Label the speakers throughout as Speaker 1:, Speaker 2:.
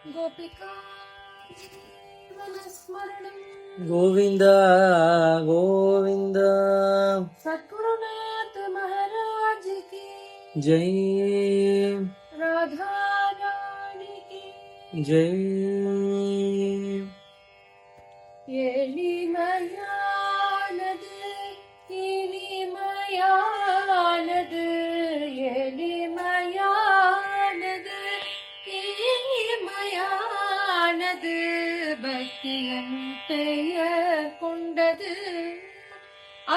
Speaker 1: गोपिका जीवनस्मरणं
Speaker 2: गोविंद गोविंद।
Speaker 1: सद्गुरुनाथ महाराज की
Speaker 2: जय,
Speaker 1: राधा रानी की
Speaker 2: जय।
Speaker 1: எளிமையானது இனிமையானது, எளிமையானது இனிமையானது, பக்தியின் பெயர் கொண்டது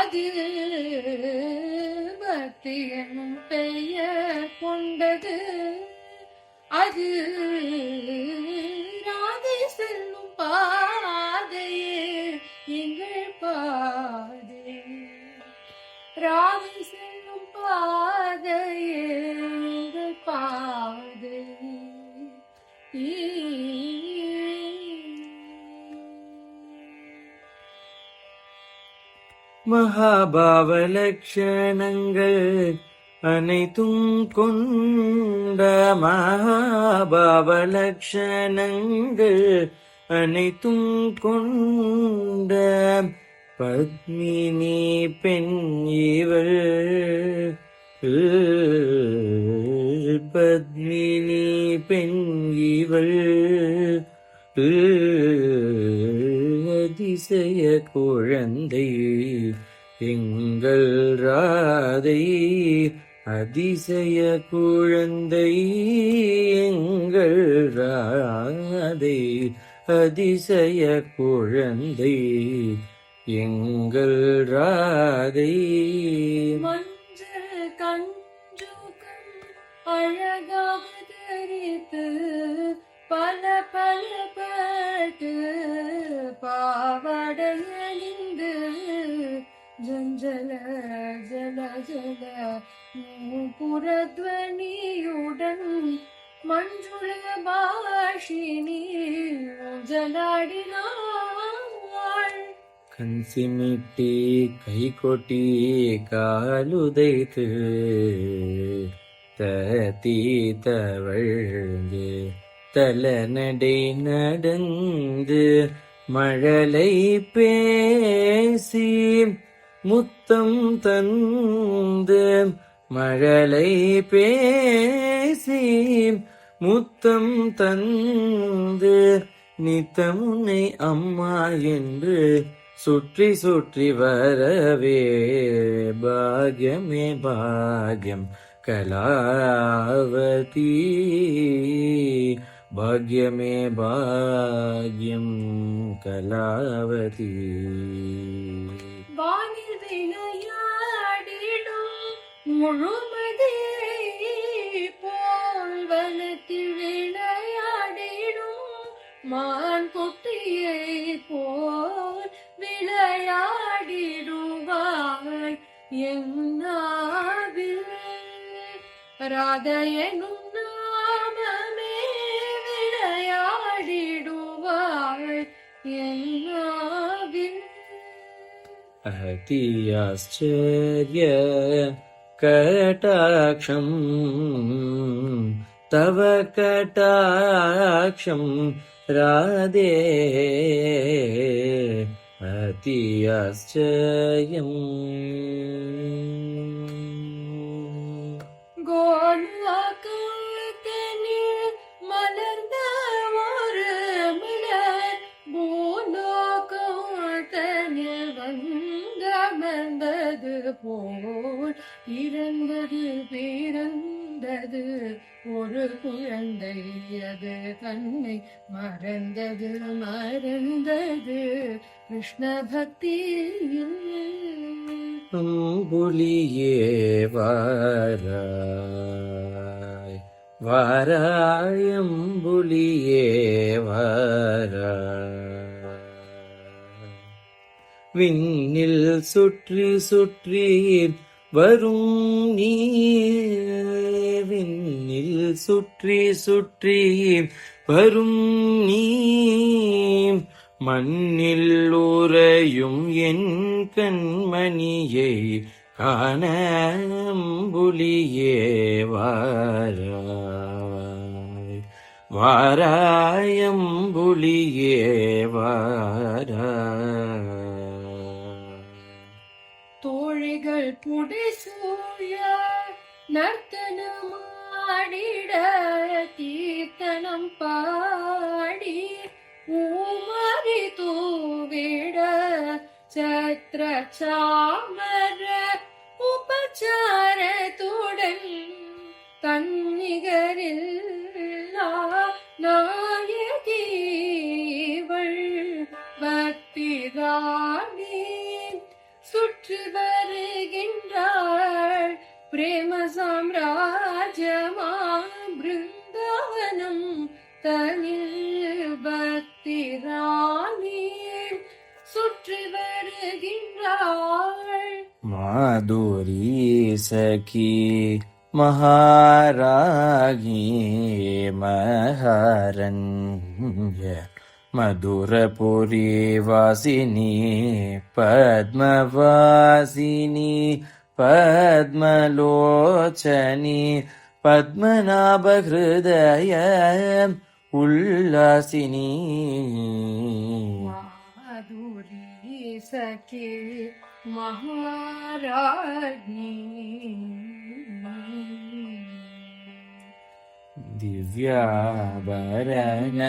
Speaker 1: அது, பக்தியின் பெயர் கொண்டது அது, ராதை செல்லும் பாதையே எங்கள் பாதை, ராதை செல்லும் பாதையே எங்கள் பாதை.
Speaker 2: மகாபாவ லட்சணங்கள் அனைத்தும் கொண்ட, மகாபாவ லட்சணங்கள் அனைத்தும் கொண்ட பத்மினி பெண் இவள், பத்மினி பெண் இவள், அதிசய குழந்தை எங்கள் ராதை, அதிசய குழந்தை எங்கள் ராதை, அதிசய குழந்தை எங்கள் ராதை.
Speaker 1: மஞ்சள் கஞ்சுகம் அழகாக தரித்து, பல பல பாட்டு பாவடையணிந்து, ஜஞ்சல ஜல ஜல புறத்வனியுடன் மஞ்சுள பாஷினி ஜலாடினாள்.
Speaker 2: கன்சிமிட்டி கை கொட்டி காலுதைத்து தீ தவழ்ந்து தலநடை நடந்து, மழலை பேசி முத்தம் தந்து, மழலை பேசி முத்தம் தந்து, நித்தமுனை அம்மா என்று சுற்றி சுற்றி வரவே, பாக்யமே பாக்யம் கலாவதி, பாக்யமே பாக்யம் கலாவதி.
Speaker 1: வானில் விளையாடிடும் முழுமதி போல், வனத்தில் விளையாடிடும் மான் குட்டியை போல் விளையாடிடுவாள் என்னாவில், ராதையனும் நாமமே விளையாடிடுவாள் என்னாவில்.
Speaker 2: அதி ஆச்சரிய கடாட்சம் தவ கடாட்சம் ராதே, அதி ஆச்சரியம்.
Speaker 1: கோலோகத்தனில் மலர்ந்த ஒரு மலர், பூலோகத்தனில் வந்தமர்ந்தது போல், இறந்தது பிறந்தது ஒரு குழந்தை, அது தன்னை மறந்தது மறந்தது கிருஷ்ண பக்தியில்.
Speaker 2: அம்புலியே வாராய் வாராய், அம்புலியே வாராய், விண்ணில் சுற்றி சுற்றி வரும் நீ, விண்ணில் சுற்றி சுற்றி வரும் நீ, மண்ணில் உறையும் என் கண்மணியை காண அம்புலியே வாராய், வாராயம்புலியே வாரா.
Speaker 1: தோழிகள் புடைசூழ நர்த்தனமாடிட கீர்த்தனம் பாடி ஊமரி தூவிட சத்ர சாமர உபச்சாரத்துடன் கன்னிகரில் நாயகீவள் பக்திராணி சுற்றி வருகின்றாள் பிரேம சாம்ராஜ்யமா பிருந்தாவனம் தனில் பக்திராணி சுற்றி வருகின்றாள்.
Speaker 2: மாதுரி சகி மகாராகி மகாரண்ய மதுரபுரி வாசினி பத்மவாசினி பத்மலோச்சனி பத்மநாபஹிருதய உல்லாசினி.
Speaker 1: மாதுரி சகி மகாராஜ்ஞி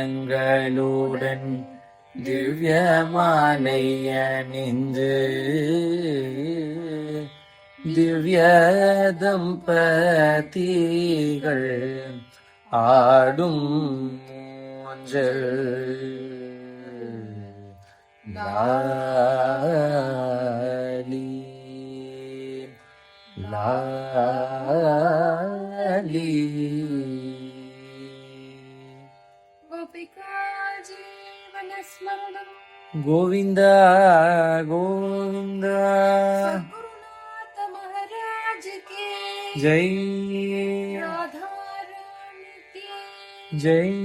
Speaker 2: திவ்யாபரணங்களுடன் திவ்யமாலை அணிந்து திவ்ய தம்பதிகள் ஆடும் ஊஞ்சல் லாலி லாலி.
Speaker 1: கோபிகா ஜீவனஸ்மரணம்
Speaker 2: கோவிந்த கோவிந்த
Speaker 1: சத்குருநாத மகாராஜ் கே
Speaker 2: ஜெய்
Speaker 1: ராதா ராணி கே
Speaker 2: ஜெய்.